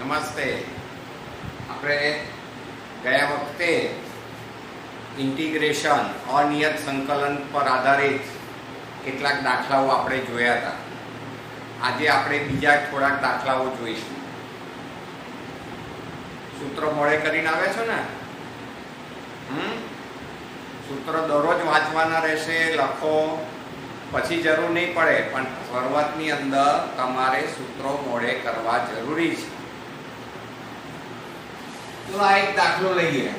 નમસ્તે. આપણે ગયા વખતે ઇન્ટિગ્રેશન અનિયત સંકલન પર આધારિત કેટલાક દાખલાઓ આપણે જોયા હતા. આજે આપણે બીજા થોડાક દાખલાઓ જોઈશું. સૂત્ર મોડે કરીને આવે છો ને? સૂત્ર દરરોજ વાંચવાના રહેશે, લખો, પછી જરૂર નહીં પડે, પણ શરૂઆતની અંદર તમારે સૂત્રો મોડે કરવા જરૂરી છે. તો આ એક દાખલો લઈએ.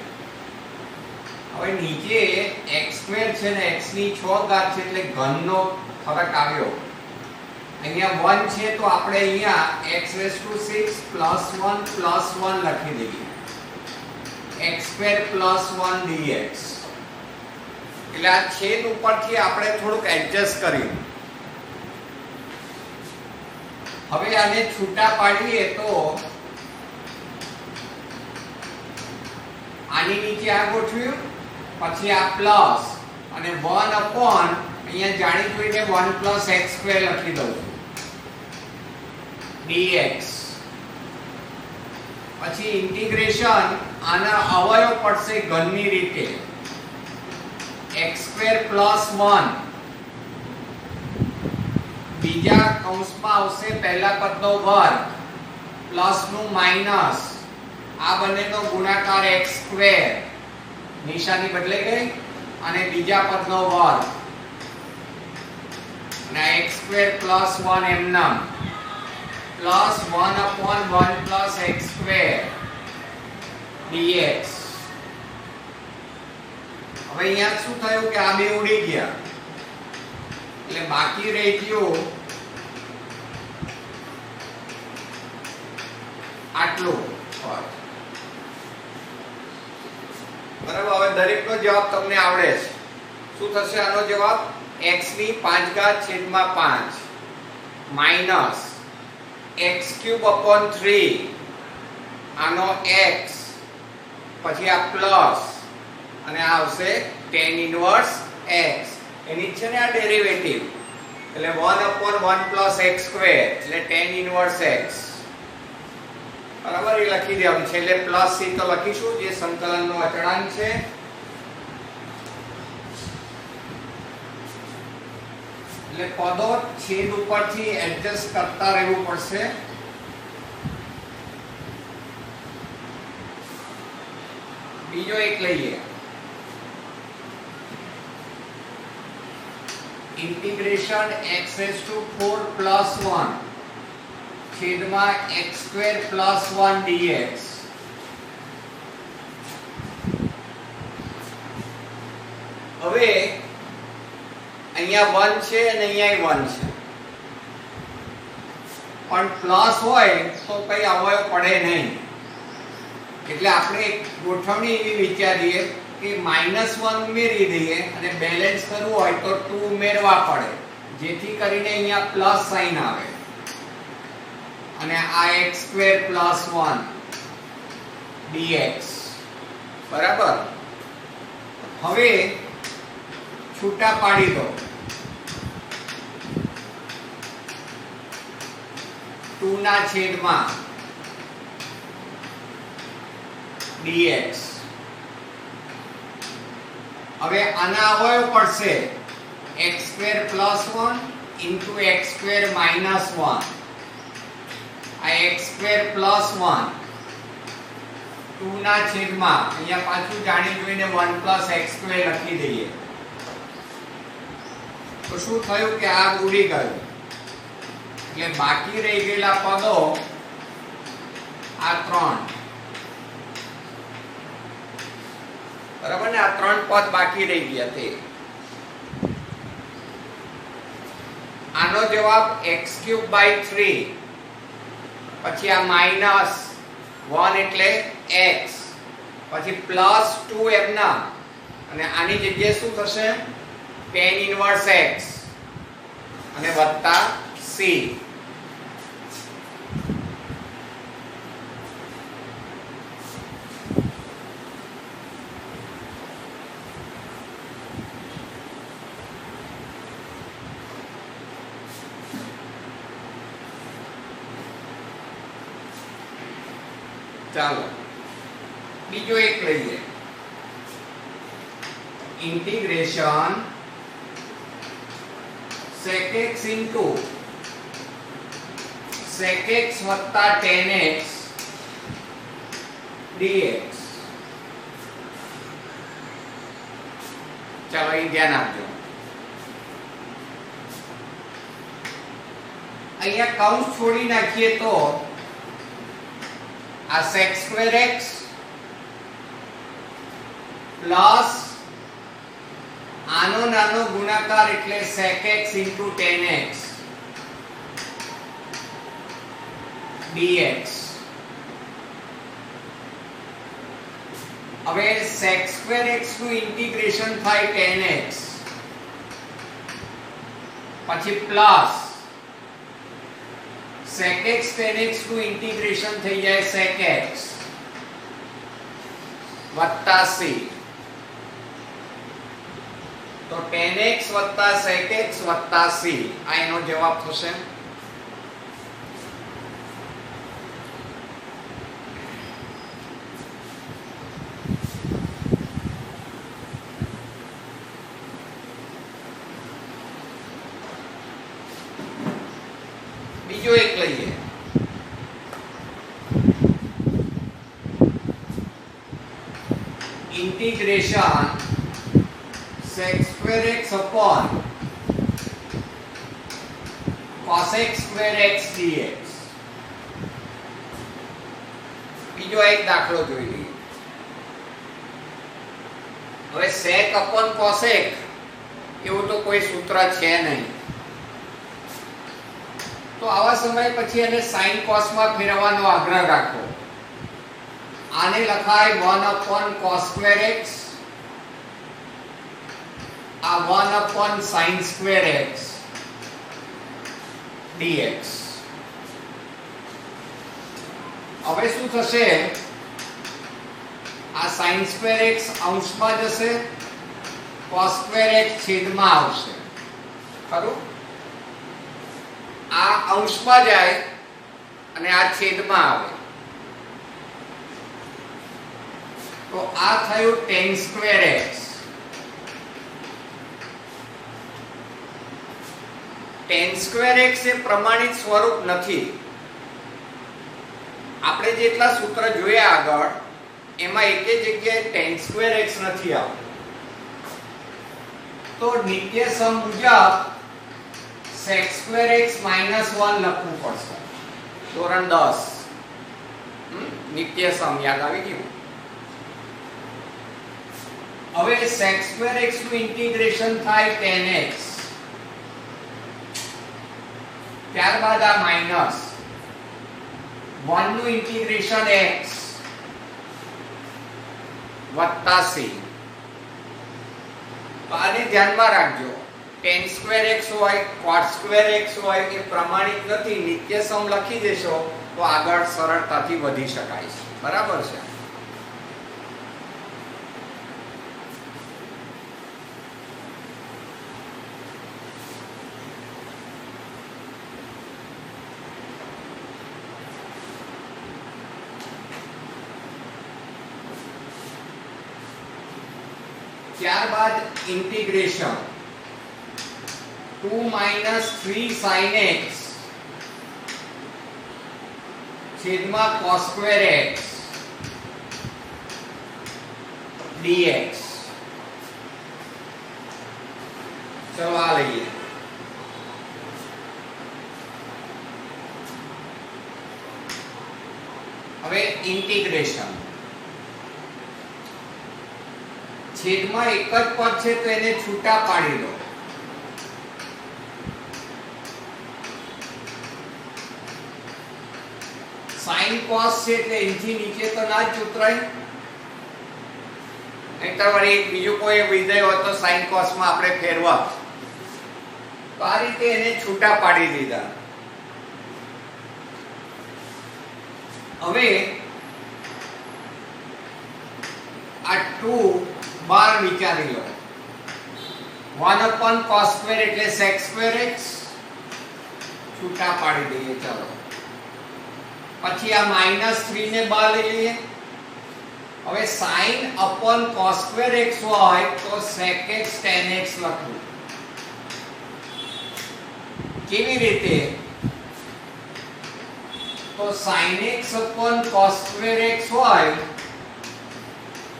હવે નીચે x² છે ને x ની 6 ઘાત છે એટલે ઘનનો ફરક આવ્યો. અહીંયા 1 છે તો આપણે અહીંયા x6 + 1 + 1 લખી દઈએ. x² + 1 dx. એટલે આ છેદ ઉપરથી આપણે થોડુંક એડજસ્ટ કર્યું. હવે આને છૂટા પાડીએ તો આની નીચે આ ગોઠવ્યું, પછી આ પ્લસ અને 1 અપોન અહીંયા જાણી જોઈને 1 + x² લખી દઉં dx. પછી ઇન્ટિગ્રેશન આના અવયવ પડશે ઘનની રીતે. x² + 1 બીજા કૌંસમાં આવશે પહેલા પદનો વર્ગ પ્લસ નું માઈનસ, આ બંનેનો ગુણાકાર x², નિશાની બદલાઈ ગઈ, અને બીજા પદનો વર્ગ અને x² + 1 એમનામ પ્લસ 1/1 + x² dx. હવે અહીંયા શું થયું કે આ બે ઉડી ગયા એટલે બાકી રહી ગયું આટલું. બરાબર. હવે દરેકનો જવાબ તમને આવડે છે. શું થશે આનો જવાબ? x ની 5 ઘાત છેદમાં 5 માઈનસ x³/3 આનો x, પછી આ પ્લસ અને આ આવશે tan ઇન્વર્સ x. એની છે ને આ ડેરિવેટિવ એટલે 1/1 + x² એટલે tan ઇન્વર્સ x. બરાબર. એ લખી દેવાનું છે એટલે પ્લસ c તો લખીશું જે સંકલનનો અચળાંક છે. એટલે પદો છેદ ઉપરથી એડજસ્ટ કરતા રહેવું પડશે. બીજો એક લઈએ. ઇન્ટિગ્રેશન x⁴ + 1 છેદમાં x² + 1 dx. હવે અહીંયા 1 છે અને અહીંયા 1 છે, પણ પ્લસ હોય તો કઈ અવયવ પડે નહીં. એટલે આપણે એક ગોઠવણી એવી વિચારીએ કે -1 ઉમેરી દઈએ અને બેલેન્સ કરવું હોય તો 2 ઉમેરવા પડે, જેથી કરીને અહીંયા પ્લસ સાઈન આવે અને આ x² + 1 dx. બરાબર. હવે છૂટા પાડી દો. 2 ના છેદમાં dx. હવે આના અવયવ પડશે x² + 1 * x² - 1. આ x² + 1 2 ના છેદમાં અહીંયા પાછું જાણી જોઈને 1 + x² લખી દઈએ. તો શું થયું કે આ ઉડી ગયું એટલે બાકી રહી ગયેલા પદો આ 3. બરાબર ને? આ 3 પદ બાકી રહી ગયા. તે આનો જવાબ x³/3 પછી આ -1 એટલે x, પછી +2 એમના અને આની જગ્યાએ શું થશે? tan ઇન્વર્સ x અને વત્તા c. ચાલો બીજો એક લઈએ, integration sec x into sec x વત્તા tan x dx. ચાલો અહીં ધ્યાન આપજો. અહીંયા કૌંસ છોડી નાખીએ તો આ sec square x પ્લસ આનો નાનો ગુણાકાર એટલે sec x into tan x dx. હવે sec square x નું ઇન્ટિગ્રેશન થાય tan x, પછી plus sec x tan x નું ઇન્ટિગ્રેશન થઈ જાય sec x વત્તા c. તો tan x વત્તા sec x વત્તા c આ એનો જવાબ થશે. બીજો એક લઈએ, integration sec square x upon cos x square x dx. બીજો એક દાખલો જોઈ લઈએ. હવે sec upon cos x એવું તો કોઈ સૂત્ર છે નહીં, તો આવા સમય પછી એને sin cos માં ફેરવવાનો આગ્રહ રાખો. આને લખાય 1 upon cos square x, આ 1 upon sin square x dx. હવે શું થશે, આ sin square x અંશમાં જશે, cos square x છેદમાં આવશે, ખરું? આ અંશમાં જાય અને આ છેદમાં આવે, તો આ થયું tan square x. tan square x એ પ્રમાણિત સ્વરૂપ નથી. આપણે જેટલા સૂત્ર જોયા આગળ એમાં એકે જગ્યાએ tan square x નથી આવતું, તો નિત્યસમ મુજબ sec square x minus 1 લખવું પડશે. ધોરણ 10 નિત્યસમ યાદ આવી ગયું. હવે sec square x નું ઇન્ટિગ્રેશન થાય tan x, ત્યારબાદ આ માઈનસ 1 નું ઇન્ટિગ્રેશન x વત્તા c. તો આને ધ્યાનમાં રાખજો, tan square x હોય cot square x હોય એ પ્રમાણિત નથી. નિત્યસમ લખી દેશો તો આગળ સરળતાથી વધી શકાય છે. બરાબર છે? ત્યારબાદ ઇન્ટિગ્રેશન 2 minus 3 sin x છેદમાં cos square x dx. ચલો આ લઈએ. હવે ઇન્ટિગ્રેશન છેદમાં એક જ પદ છે તો એને છૂટા પાડી દો. sin cos છે એટલે એથી નીચે તો ના જ ઉતરાય. નહીંતર વળી બીજું કોઈ વિધેય હોય તો sin cos માં આપણે ફેરવા, તો આ રીતે એને છૂટા પાડી દીધા. હવે આ 2 બાર વિચારી લો. 1 upon cos square એટલે sec square x છૂટા પાડી દઈએ. ચાલો પછી આ -3 ને બહાર લઈ લઈએ. હવે sin upon cos square x હોય તો sec x tan x લખવું. કેવી રીતે? તો sin x upon cos square x હોય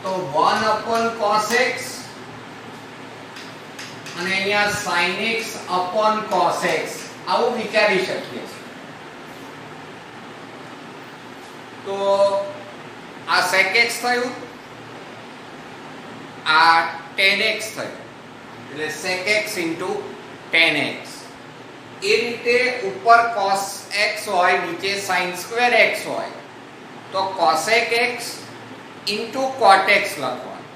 તો 1 upon cos x અને અહીંયા sin x upon cos x આવું વિચારી શકીએ છીએ. તો આ sec x થયું, આ tan x થયું, એટલે sec x tan x. એ રીતે ઉપર cos x હોય, નીચે sin square x હોય તો cosec x cot x લખવાનું.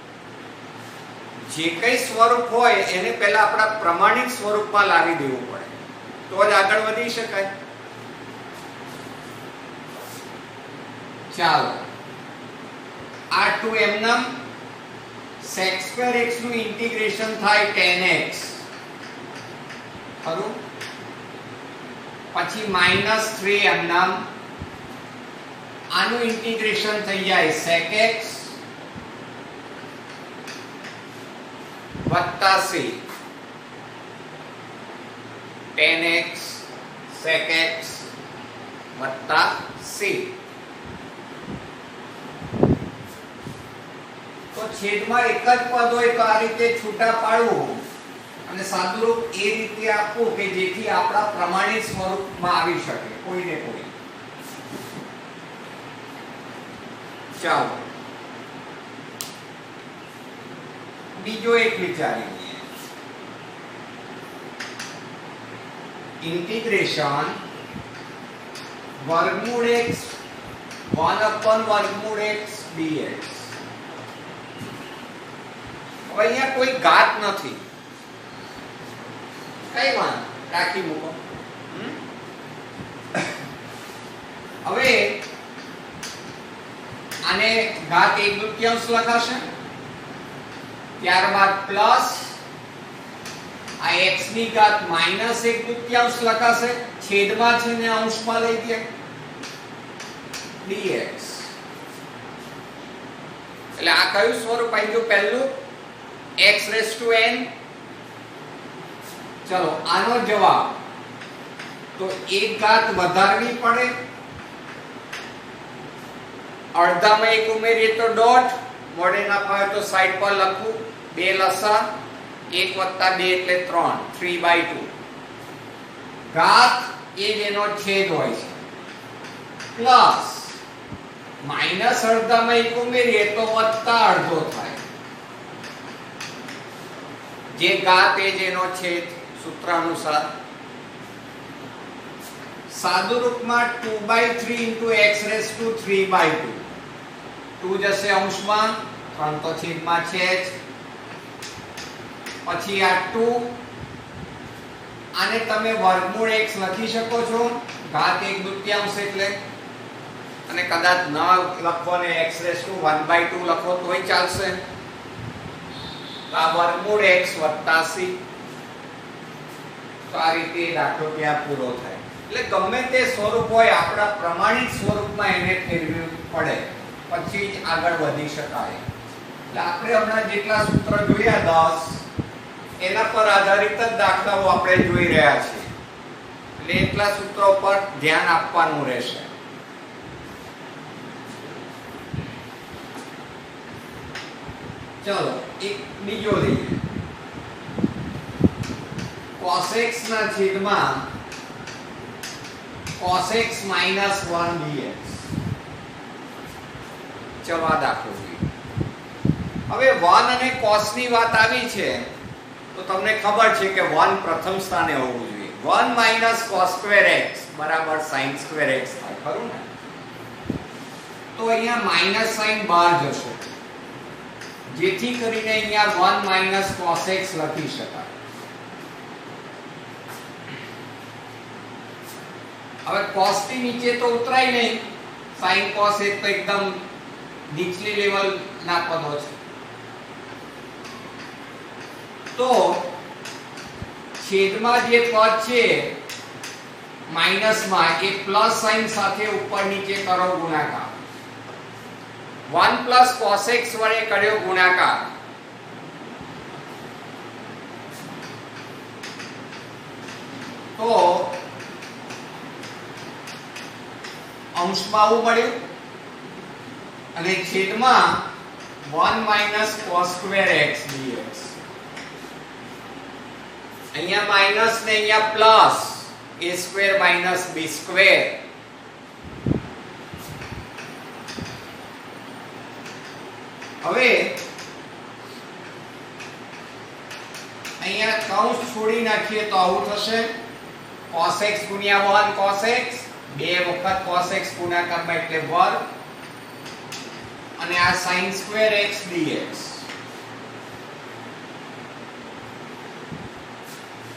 જે કઈ સ્વરૂપ હોય એને પહેલા આપણા પ્રમાણિત સ્વરૂપમાં લાવી દેવું પડે તો જ આગળ વધી શકાય. ચાલો આ 2 એમનામ sec square x નું ઇન્ટિગ્રેશન થાય tan x ખરું, પછી -3 એમનામ આનું ઇન્ટિગ્રેશન થઈ જાય sec x વત્તા c tan x sec x વત્તા c. તો છેદમાં એક જ પદ હોય તો આ રીતે છૂટા પાડવું અને સાદુરૂપ એ રીતે આપવું કે જેથી આપણા પ્રમાણિત સ્વરૂપમાં આવી શકે કોઈને કોઈ. ચાલો બીજો એક વિચારી લઈએ. ઇન્ટિગ્રેશન વર્ગમૂળ x 1 upon વર્ગમૂળ x dx. હવે અહીંયા કોઈ ઘાત નથી, કઈ વાત રાખી મૂકો. હવે આને ઘાત 1/2 લખાશે, ત્યારબાદ પ્લસ આ x ની ઘાત -1/2 લખાશે, છેદમાં છે ને અંશમાં લઈ દે dx. એટલે આ કયું સ્વરૂપ આવી ગયું? પહેલું x⁻n. ચલો આનો જવાબ તો એક ઘાત વધારવી પડે, અડધામાં એક ઉમેરીએ તો ડોટ, મોઢે ના ફાવે તો સાઈડ પર લખવું, 2 લસા 1 + 2 એટલે 3 3/2. ઘાત એ જેનો છેદ હોય છે, પ્લસ માઈનસ અડધામાં એક ઉમેરીએ તો વત્તા અડધો થાય. જે ઘાત એ જેનો છેદ સૂત્ર અનુસાર સાદુ રૂપમાં 2/3 x⁻3/2. 2 જશે અંશમાં, 3 તો છેદમાં છે જ. પછી આ 2 આને તમે વર્ગમૂળ x લખી શકો છો, ઘાત 1/2 એટલે, અને કદાચ ન લખો ને x⁻1/2 લખો તોય ચાલશે. આ વર્ગમૂળ x વત્તા c. તો આ રીતે દાખલો ત્યાં પૂરો થાય. એટલે ગમે તે સ્વરૂપ હોય આપણા પ્રમાણિત સ્વરૂપમાં એને ફેરવવું પડે પછી જ આગળ વધી શકાય. એટલે આપણે હમણાં જેટલા સૂત્ર જોયા 10 એના પર આધારિત જ દાખલાઓ આપણે જોઈ રહ્યા છીએ. એટલે એટલા સૂત્રો પર ધ્યાન આપવાનું રહેશે. ચલો એક બીજો લઈએ. cos x ના છેદમાં cos x - 1 dx. ચલો આ દાખલો જોઈએ. હવે 1 અને cos ની વાત આવી છે તો તમને ખબર છે કે 1 પ્રથમ સ્થાને હોવું જોઈએ. 1 - cos square x બરાબર sin square x થાય, ખરું ને? તો અહીંયા માઈનસ સાઈન બહાર જશે, જેથી કરીને અહીંયા 1 - cos x લખી શકાય. હવે cos થી નીચે તો ઉતરાય નહીં, sin cos એ તો એકદમ નીચલી લેવલ ના પદો છે. તો છેદમાં જે પદ છે માઈનસ માં એ પ્લસ સાઇન સાથે ઉપર નીચે કરો ગુણાકાર 1 પ્લસ cos x વડે કર્યો ગુણાકાર તો અંશમાં આવું મળ્યું અને છેદમાં 1 minus cos square x dx અહીંયા માઈનસ ને અહીંયા plus a square minus b square હવે અહીંયા કૌંસ છોડી નાખીએ તો આવું થશે cos x ગુણ્યા 1 cos x બે વખત cos x ગુણાકારમાં એટલે વર્ગ અને આ sin સ્ક્વેર x dx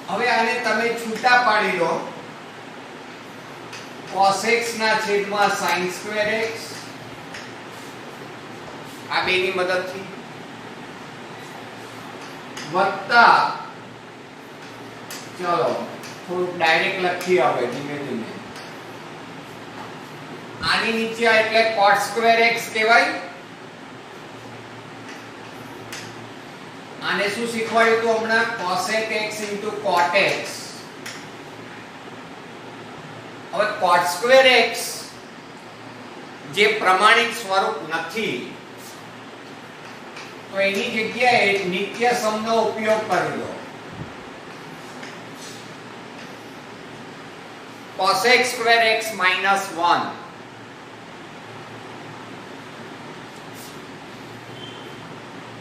હવે આને તમે છૂટા પાડી લો cos x ના છેદમાં sin સ્ક્વેર x આ બેની મદદથી વત્તા ચલો થોડું ડાયરેક્ટ લખીએ હવે ધીમે ધીમે આની નીચે એટલે cot સ્ક્વેર x કહેવાય આને શું શીખવાડ્યું તો હમણાં cosec x cot x હવે cot સ્ક્વેર x જે પ્રમાણિત સ્વરૂપ નથી તો એની જગ્યાએ નિત્ય સમનો ઉપયોગ કરી લો cosec સ્ક્વેર x minus 1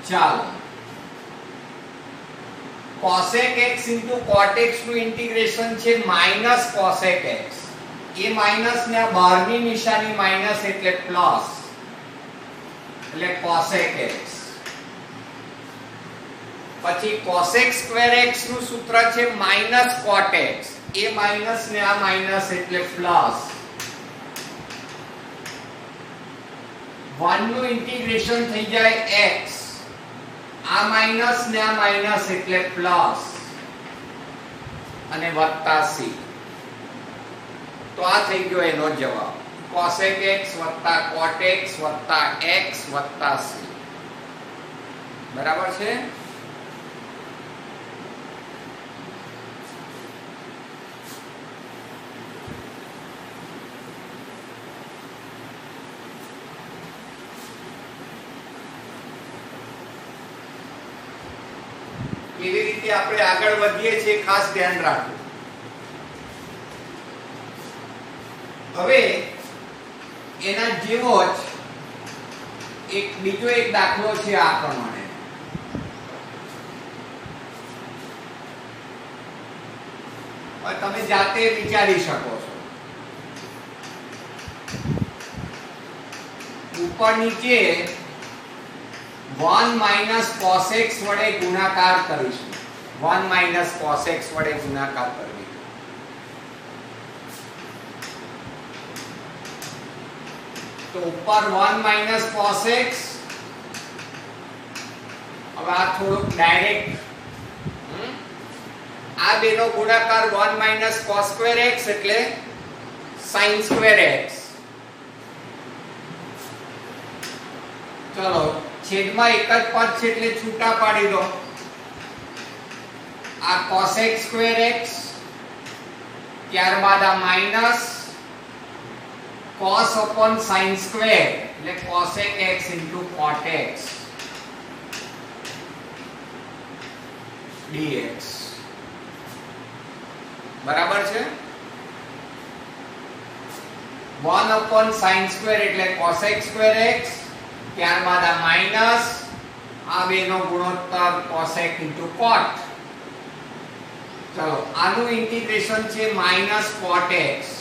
ચાલો cosec x cot x નું ઇન્ટિગ્રેશન છે માઈનસ cosec x એ માઈનસ ને આ બહારની નિશાની માઈનસ એટલે પ્લસ એટલે cosec x પછી cosec સ્ક્વેર x નું સૂત્ર છે માઈનસ cot x એ માઈનસ ને આ માઈનસ એટલે પ્લસ 1 નું ઇન્ટિગ્રેશન થઈ જાય x આ માઈનસ ને આ માઈનસ એટલે પ્લસ અને વત્તા c તો આ થઈ ગયો એનો જવાબ cosec x cot x x c બરાબર છે કેવી રીતે આપણે આગળ વધીએ છીએ ખાસ ધ્યાન રાખો હવે એના જેવો જ બીજો એક દાખલો છે આ પ્રમાણે તમે જાતે વિચારી શકો છો ઉપર નીચે 1 minus cos x વડે ગુણાકાર કરીશું 1 minus cos x વડે ગુણાકાર કરીશું તો ઉપર 1 minus cos x હવે આ થોડુંક ડાયરેક્ટ આ બેનો ગુણાકાર 1 minus cos square x એટલે sin square x ચલો છેદમાં એક જ પદ છે એટલે છૂટા પાડી દો આ cosec square x ત્યારબાદ આ minus cos upon sin square એટલે cosec x into cot x dx બરાબર છે 1 upon sin square એટલે cosec square x ત્યારબાદ આ માઈનસ આ બેનો ગુણોત્તર cosec into cot ચલો આનું ઇન્ટિગ્રેશન છે માઈનસ cot x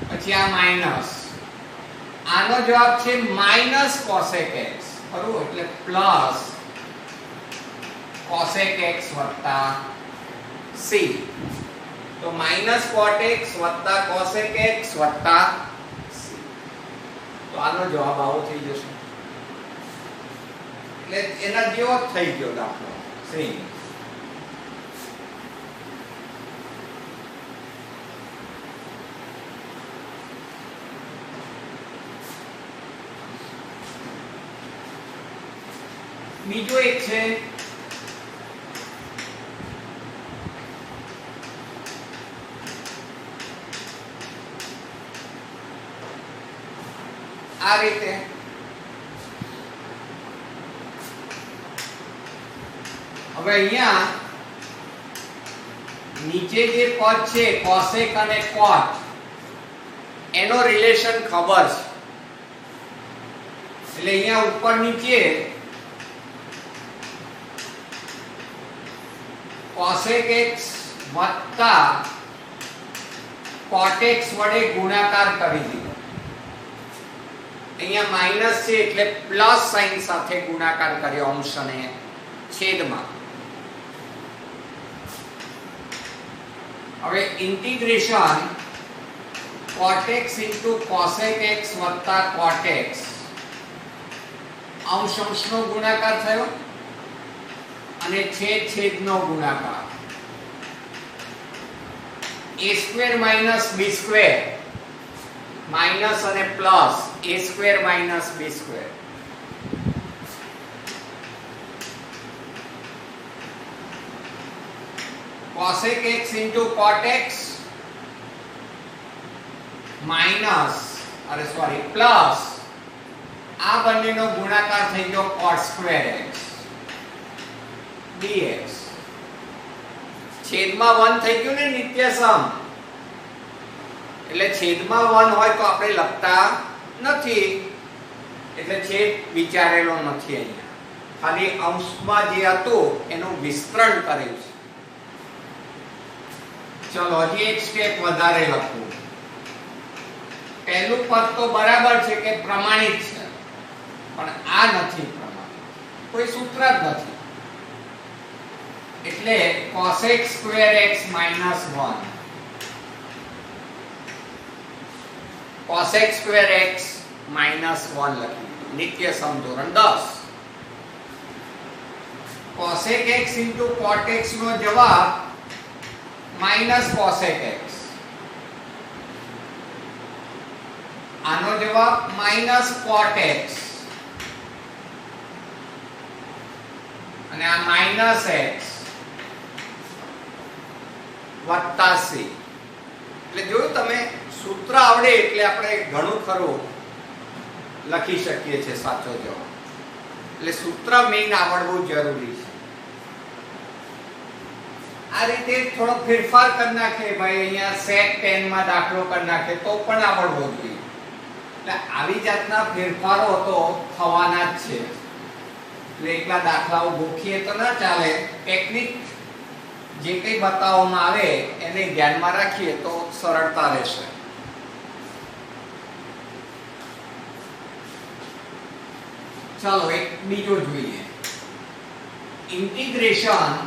પછી આ માઈનસ આનો જવાબ છે માઈનસ cosec x બરોબર એટલે પ્લસ cosec x વત્તા c તો માઈનસ cot x વત્તા cosec x વત્તા c તો આનો જવાબ આવો થઈ જશે એટલે એના જેવો જ થઈ ગયો દાખલો સેમ બીજો એક છે આ રીતે. હવે અહીંયા નીચે જે પદ છે કોસેક અને કોટ એનો રિલેશન ખબર છે, એટલે અહીંયા ઉપર નીચે કોસેક x વત્તા કોટ x વડે ગુણાકાર કરી દીધો. અહીંયા માઈનસ છે એટલે પ્લસ સાઇન સાથે ગુણાકાર કર્યો અંશ અને છેદમાં. હવે integration cot x cosec x વત્તા cot x અંશ અંશનો ગુણાકાર થયો અને છેદ છેદનો ગુણાકાર. a square minus b square minus અને plus a square minus b square. cosec x cot x માઈનસ પ્લસ આ બંનેનો ગુણાકાર થઈ ગયો cot સ્ક્વેર x dx. છેદમાં 1 થઈ ગયું ને નિત્ય સમ, એટલે છેદમાં 1 હોય તો આપણે લખતા નથી, એટલે છેદ વિચારેલો નથી. અહીંયા ખાલી અંશમાં જે હતું એનું વિસ્તરણ કર્યું છે. ચલો હજી એક સ્ટેપ વધારે લખું. પહેલું પદ તો બરાબર છે કે પ્રમાણિત છે, પણ આ નથી પ્રમાણિત, કોઈ સૂત્ર જ નથી. એટલે cosec square x minus 1 cosec square x minus 1 લખી નિત્ય સમ ધોરણ 10. cosec x cot x નો જવાબ માઈનસ cosec x, આનો જવાબ માઈનસ cot x અને આ માઈનસ x વત્તા c. એટલે જોયું તમે, સૂત્ર આવડે એટલે આપણે ઘણું ખરું લખી શકીએ છીએ સાચો જવાબ. એટલે સૂત્ર મેઈન આવડવું જરૂરી છે. આ રીતે થોડો ફેરફાર કરી નાખે ભાઈ, અહીંયા sec 10 માં દાખલો કરી નાખે તો પણ આવડવો જોઈએ. એટલે આવી જાતના ફેરફારો તો થવાના જ છે. એટલે એકલા દાખલાઓ ગોખીએ તો ના ચાલે. ટેકનિક જે કંઈ બતાવવામાં આવે એને ધ્યાનમાં રાખીએ તો સરળતા રહેશે. ચાલો એક બીજો જોઈએ. Integration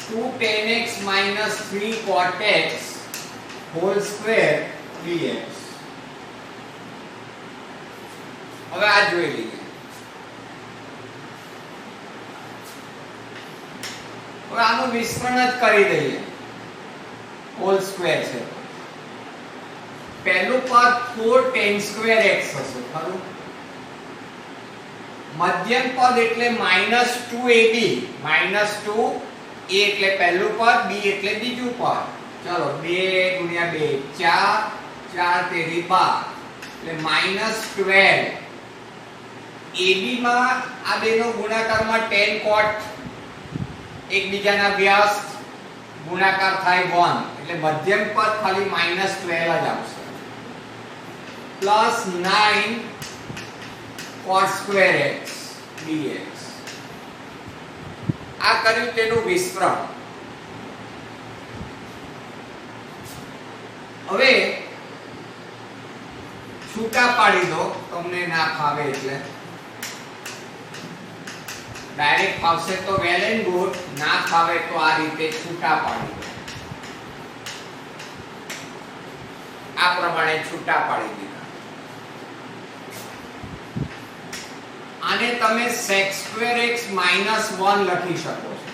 2 tan x minus 3 cot x whole square dx. હવે આ જોઈ લઈએ. હવે આનું વિસ્તરણ જ કરી દઈએ. હોલ સ્ક્વેર છે, પહેલું પદ 4 tan સ્ક્વેર x હશે, ખરું? મધ્યમ પદ એટલે -2ab, -2a એટલે પહેલું પદ, b એટલે બીજું પદ. ચલો 2 * 2 4, 4 તેરી 12 એટલે -12. ab માં આ બેનો ગુણાકારમાં tan cot એકબીજાના વ્યસ્ત ગુણાકાર થાય 1, એટલે મધ્યમ પદ ખાલી -12 જ આવશે. +9 cot સ્ક્વેર x dx. આ કર્યું તેનું વિસ્તરણ. હવે છૂટા પાડી દો, તમને ના ફાવે એટલે. ડાયરેક્ટ ફાવશે તો વેલ એન્ડ ગુડ, ના ફાવે તો આ રીતે છૂટા પાડી દો. આ પ્રમાણે છૂટા પાડી દીધા. આને તમે sec સ્ક્વેર x -1 લખી શકો છો,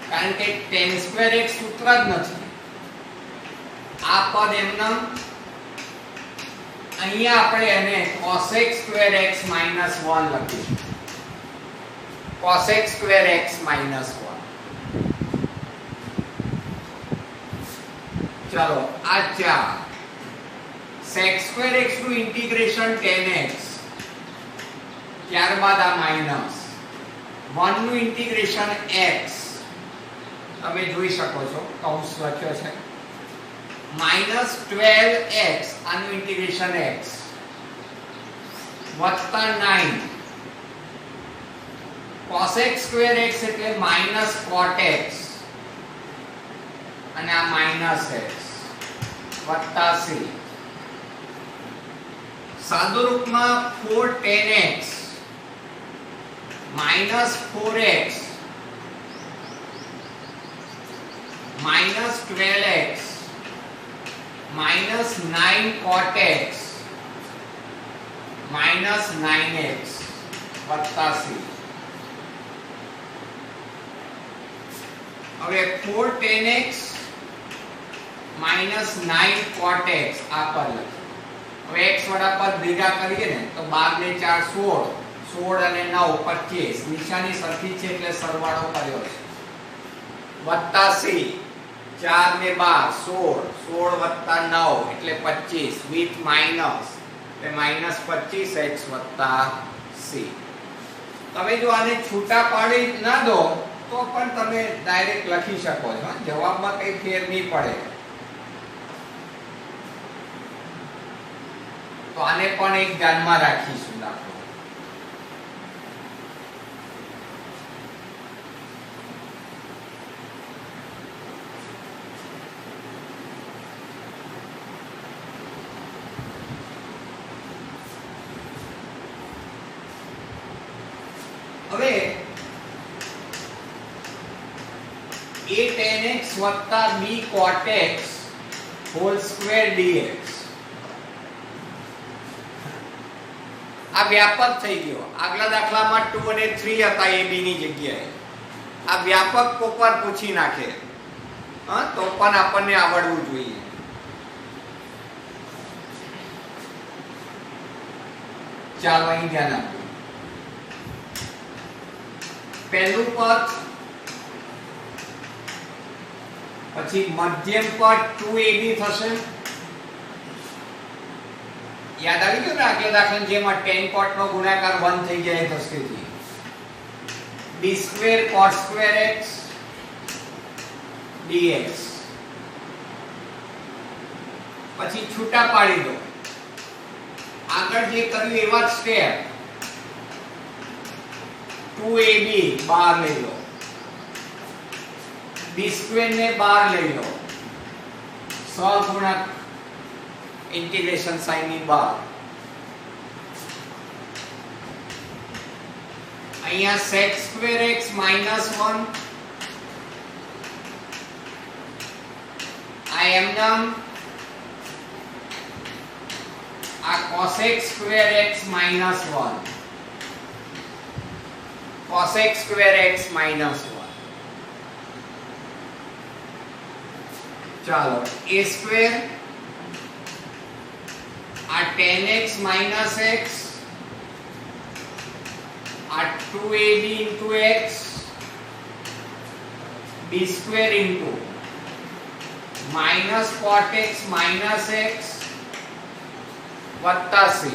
કારણ કે tan સ્ક્વેર x સૂત્ર જ નથી. આ પદ એમનેમ અહીંયા આપણે એને cosec square x minus 1 લખીશું. cosec square x minus 1. चलो आ 4 sec square x નું ઇન્ટિગ્રેશન tan x, ત્યારબાદ આ માઈનસ 1 નું ઇન્ટિગ્રેશન x, તમે જોઈ શકો છો કૌંસ લખ્યો છે, માઈનસ 12x આનું ઇન્ટિગ્રેશન x વત્તા 9 cosec square x એટલે માઈનસ cot x અને આ માઈનસ x વત્તા c, સાદુ રૂપમાં 4 tan x minus 4x minus 12x minus 9 cot x minus 9x વત્તા c. હવે 4 tan x minus 9 cot x આ પર લખો. હવે x વાળા પદ ભેગા કરીએ ને તો 12 ને 4 16, 16 અને 9 25, નિશાની સરખી છે એટલે સરવાળો કર્યો છે, વત્તા c, 4 ને 12 16, 16 વત્તા 9 એટલે 25 વિથ માઈનસ એટલે માઈનસ 25x વત્તા c. તમે જો આને છૂટા પાડી ના દો તો પણ તમે ડાયરેક્ટ લખી શકો છો, જવાબમાં કઈ ફેર નહીં પડે. તો આને પણ એક ધ્યાનમાં રાખીશું દાખલો. હવે a tan x વત્તા b cot x whole square dx આ વ્યાપક થઈ ગયો. આગલા દાખલામાં 2 અને 3 હતા a b ની જગ્યાએ. આ વ્યાપક કોપર પૂછી નાખે તો પણ આપણને આવડવું જોઈએ. ચાલો અહીં ધ્યાન આપો. પહેલું પદ પછી મધ્યમ પદ 2ab થશે. યાદ આવી ગયું ને આગલા દાખલા જેમાં tan cot નો ગુણાકાર 1 થઈ જાય દસથી. b square cot square x dx. પછી છૂટા પાડી દો. આગળ જે કર્યું એવા જ સ્ટેપ. 2ab બહાર લઈ લો, b square ને બહાર લઈ લો, સહગુણક इंटीग्रेशन साइन ની બહાર. અહીંયા sec square x minus 1 I am નામ આ cosec square x minus 1 cosec square x minus 1. ચાલો a square uh tan x minus x uh 2ab into x b square into minus cot x minus x वत्ता c.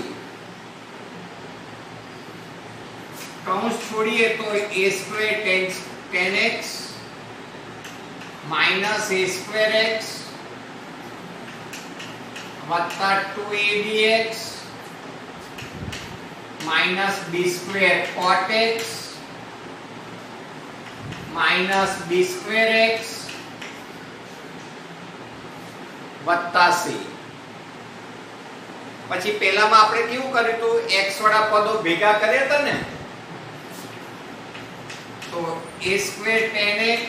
कौंस छोड़िए तो a square tan x minus a square x वत्ता 2abx minus b square cot x minus b square x वत्ता c. પછી પહેલામાં આપણે કેવું કર્યું હતું, x વાળા પદો ભેગા કર્યા હતા ને, તો a square tan x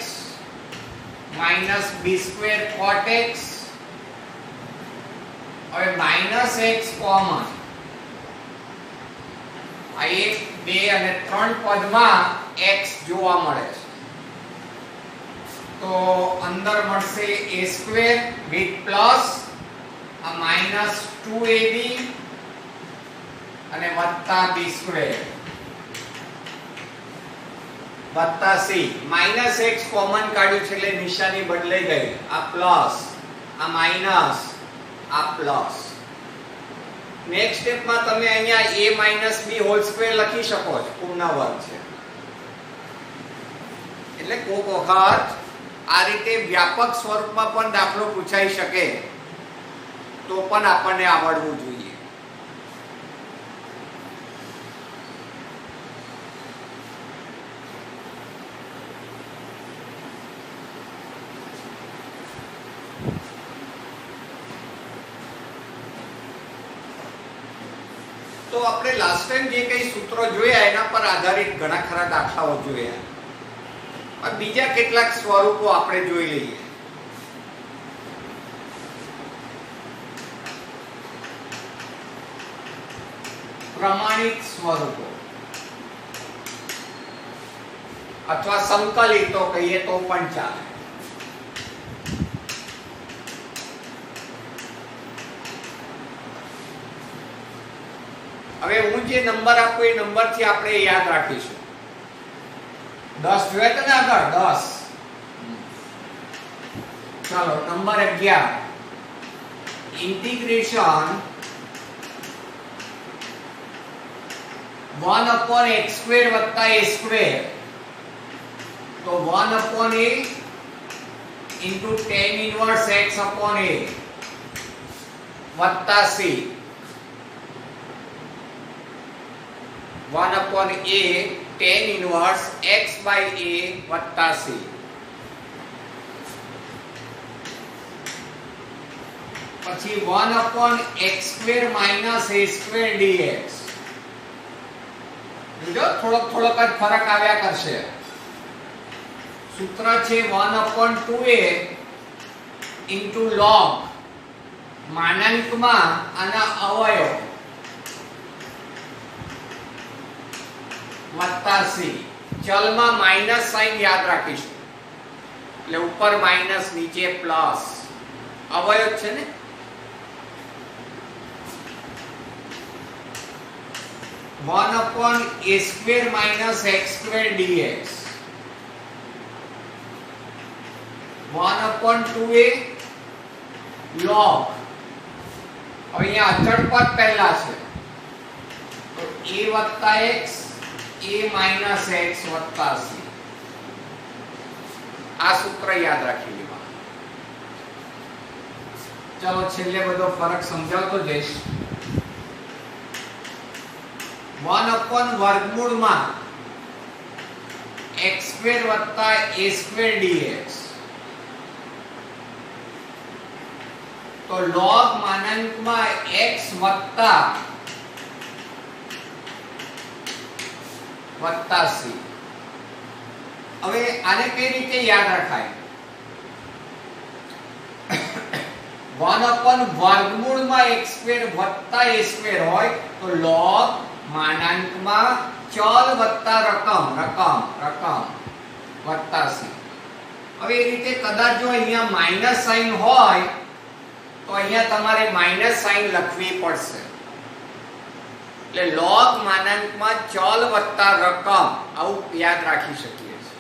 minus b square cot x. હવે માઈનસ x કોમન, આ 1 2 અને 3 પદમાં x જોવા મળે છે, તો અંદર મળશે a સ્ક્વેર વિથ પ્લસ આ minus 2ab અને વત્તા b સ્ક્વેર વત્તા c -x કોમન કાઢ્યું છે એટલે નિશાની બદલાઈ ગઈ, આ પ્લસ આ માઈનસ આ પ્લસ. નેક્સ્ટ સ્ટેપમાં તમે અહીંયા a b હોલ સ્ક્વેર લખી શકો છો, પૂર્ણ વર્ગ છે એટલે કોક વખત આ રીતે વ્યાપક સ્વરૂપમાં પણ દાખલો પૂછાઈ શકે તો પણ આપણને આવડવું જોઈએ. તો આપણે લાસ્ટ ટાઈમ જે કઈ સૂત્રો જોયા એના પર આધારિત ઘણા ખરા દાખલાઓ જોયા. બીજા કેટલાક સ્વરૂપો આપણે જોઈ લઈએ. પ્રમાણિત સ્વરૂપો અથવા સંકલિતો કહીએ તો પણ ચાલે. હવે હું જે નંબર આપું એ નંબર થી આપણે યાદ રાખીશું. 10 જોઈએ તો ને આગળ 10. ચાલો નંબર 11 ઇન્ટિગ્રેશન 1/x² + a², તો 1/a * tan inverse x/a વત્તા c 1/a tan inverse x/a વત્તા c. પછી 1/x² - a² dx. જો થોડોક જ ફરક આવ્યા કરશે. સૂત્ર છે 1/2a * log માનાંકમાં આના અવયવ વત્તા c. ચલમાં માઈનસ સાઇન યાદ રાખીશું એટલે ઉપર માઈનસ નીચે પ્લસ, અવયવ છે ને. one upon a square minus x square dx 1/2a log. હવે અહીંયા અચળ પદ પહેલા છે તો a વત્તા x a minus x વત્તા c. આ સૂત્ર યાદ રાખી લેવા. ચાલો છેલ્લે બધો ફરક સમજાવતો જઈશ. 1/વર્ગમૂળમાં x² વત્તા a² dx, તો log માનાંકમાં x વત્તા c. હવે આને કઈ રીતે યાદ રખાય? 1/વર્ગમૂળમાં x² વત્તા a² હોય તો log માનાંકમાં ચલ વત્તા રકમ વત્તા c. હવે એ રીતે કદાચ જો અહીંયા માઈનસ સાઇન હોય તો અહીંયા તમારે માઈનસ સાઇન લખવી પડશે. એટલે log માનાંકમાં ચલ વત્તા રકમ આવું યાદ રાખી શકીએ છીએ.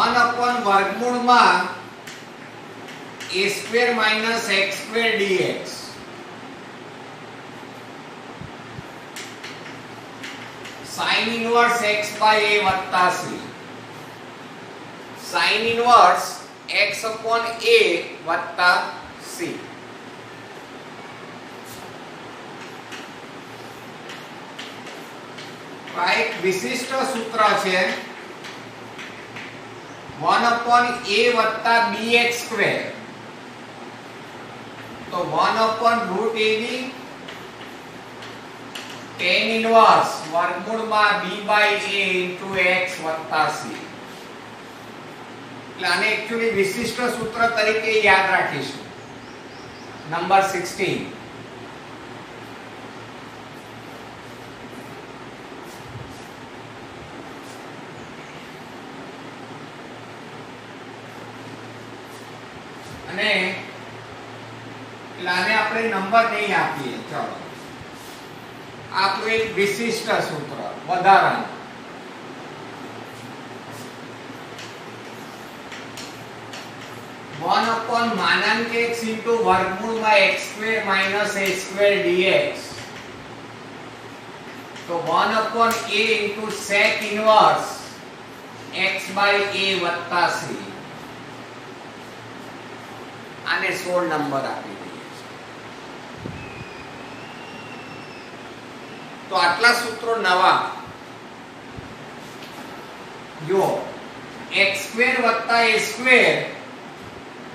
1/વર્ગમૂળમાં a² - x² dx sin inverse x/a વત્તા c. sin inverse x/a વત્તા c. આ એક વિશિષ્ટ સૂત્ર છે 1/a વત્તા bx², તો 1/√ab tan inverse વર્ગમૂળમાં b/a * x વત્તા c. એટલે આને એક્ચ્યુઅલી વિશિષ્ટ સૂત્ર તરીકે યાદ રાખીશું. નંબર 16 અને એટલે આને આપણે નંબર નહીં આપીએ. ચલો, આપણું એક વિશિષ્ટ સૂત્ર વધારાનું. वन अपॉन मानांक x इंटू वर्गमूल में x square minus a square dx. तो 1 upon a into sec inverse x by a वत्ता c. आने 16 नंबर આપી દઈએ. તો આટલા સૂત્રો નવા. જો x સ્ક્વેર વત્તા a સ્ક્વેર,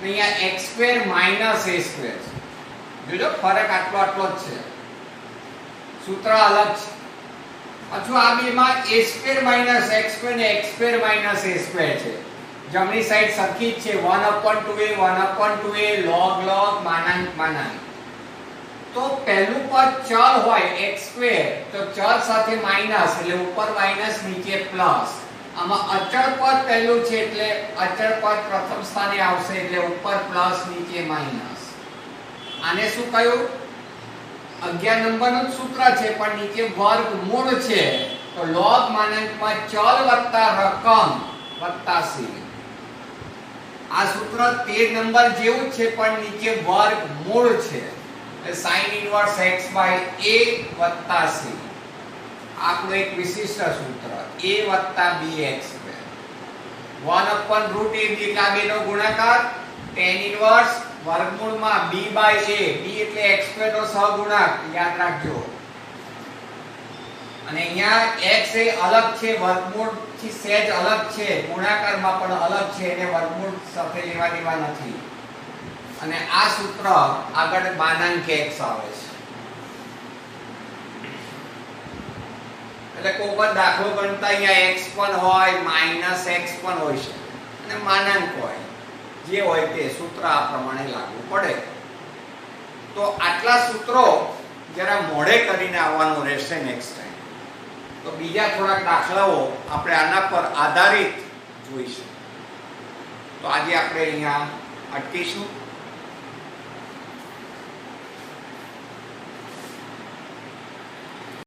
અહીંયા x square minus a square. જોજો ફરક આટલો આટલો જ છે, સૂત્ર અલગ છે. પાછું આ બેમાં a square minus x square ને x square minus a square છે. જમણી સાઈડ સરખી જ છે. 1/2a 1/2a log log માનાંક માનાંક. તો પહેલું પદ ચલ હોય x સ્ક્વેર, તો ચલ સાથે માઈનસ એટલે ઉપર માઈનસ નીચે પ્લસ. આમાં અચળ પદ પહેલું છે એટલે અચળ પદ પ્રથમ સ્થાને આવશે એટલે ઉપર પ્લસ નીચે માઈનસ. આને શું કહ્યું? 11 નંબરનું સૂત્ર છે પણ નીચે વર્ગમૂળ છે. તો log માનાંકમાં ચલ વત્તા રકમ વત્તા c. આ સૂત્ર 13 નંબર જેવું છે પણ નીચે વર્ગમૂળ છે. એટલે sin inverse x by a વત્તા c. આપણું એક વિશિષ્ટ સૂત્ર a વત્તા bx square. 1 upon root a એટલે આ બેનો ગુણાકાર, tan ઇનવર્સ વર્ગમૂળમાં b બાય a. b એટલે x સ્ક્વેર નો સહગુણક, યાદ રાખજો. અને અહીંયા x એ અલગ છે, વર્ગમૂળ થી સહેજ અલગ છે, ગુણાકારમાં પણ અલગ છે, એને વર્ગમૂળ સાથે લેવા દેવા નથી. અને આ સૂત્ર આગળ માનાંક x આવે છે. એટલે કોઈ પણ દાખલો ગણતા અહીંયા x પણ હોય, માઈનસ x પણ હોય છે અને માનાંક હોય. જે હોય તે સૂત્ર આ પ્રમાણે લાગુ પડે. તો આટલા સૂત્રો જરા મોડે કરીને આવવાનું રહેશે નેક્સ્ટ ટાઈમ. તો બીજા થોડાક દાખલાઓ આપણે આના પર આધારિત જોઈશું. તો આજે આપણે અહીંયા અટકીશું.